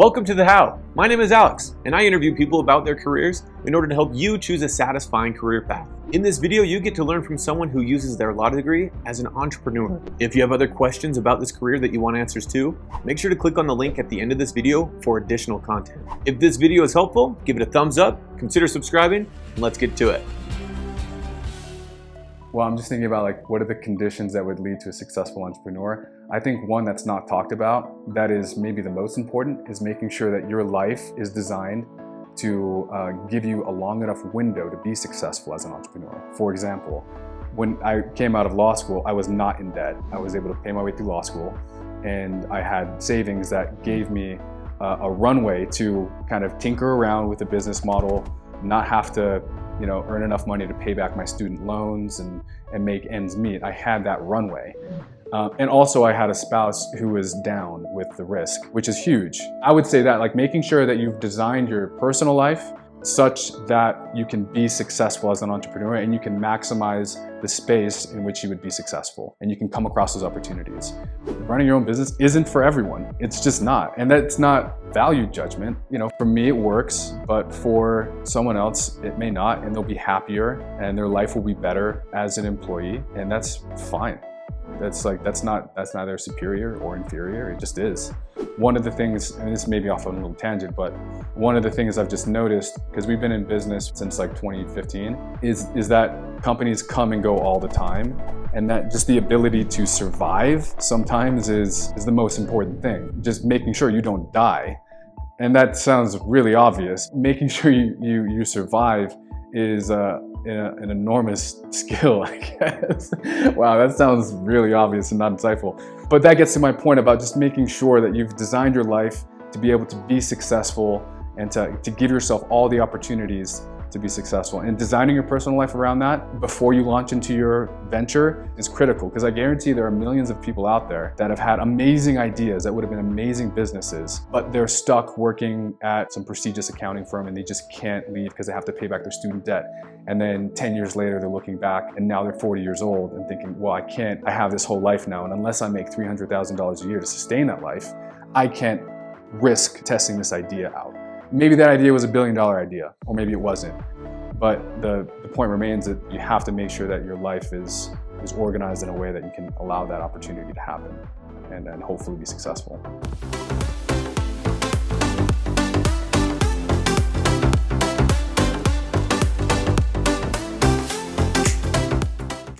Welcome to The How. My name is Alex, and I interview people about their careers in order to help you choose a satisfying career path. In this video, you get to learn from someone who uses their law degree as an entrepreneur. If you have other questions about this career that you want answers to, make sure to click on the link at the end of this video for additional content. If this video is helpful, give it a thumbs up, consider subscribing, and let's get to it. Well, I'm just thinking about what are the conditions that would lead to a successful entrepreneur. I think one that's not talked about, that is maybe the most important, is making sure that your life is designed to give you a long enough window to be successful as an entrepreneur. For example, when I came out of law school, I was not in debt. I was able to pay my way through law school, and I had savings that gave me a runway to kind of tinker around with the business model, not have to earn enough money to pay back my student loans and make ends meet. I had that runway. And also I had a spouse who was down with the risk, which is huge. I would say that making sure that you've designed your personal life such that you can be successful as an entrepreneur and you can maximize the space in which you would be successful and you can come across those opportunities. Running your own business isn't for everyone. It's just not. And that's not value judgment. For me it works, but for someone else it may not, and they'll be happier and their life will be better as an employee, and that's fine. That's neither superior or inferior, it just is. One of the things, and this may be off on a little tangent, but one of the things I've just noticed, because we've been in business since 2015, is that companies come and go all the time, and that just the ability to survive sometimes is the most important thing. Just making sure you don't die. And that sounds really obvious. Making sure you survive is an enormous skill, I guess. Wow, that sounds really obvious and not insightful. But that gets to my point about just making sure that you've designed your life to be able to be successful and to give yourself all the opportunities to be successful. And designing your personal life around that before you launch into your venture is critical, because I guarantee there are millions of people out there that have had amazing ideas that would have been amazing businesses, but they're stuck working at some prestigious accounting firm and they just can't leave because they have to pay back their student debt. And then 10 years later, they're looking back and now they're 40 years old and thinking, well, I have this whole life now, and unless I make $300,000 a year to sustain that life, I can't risk testing this idea out. Maybe that idea was $1 billion idea, or maybe it wasn't. But the point remains that you have to make sure that your life is organized in a way that you can allow that opportunity to happen and hopefully be successful.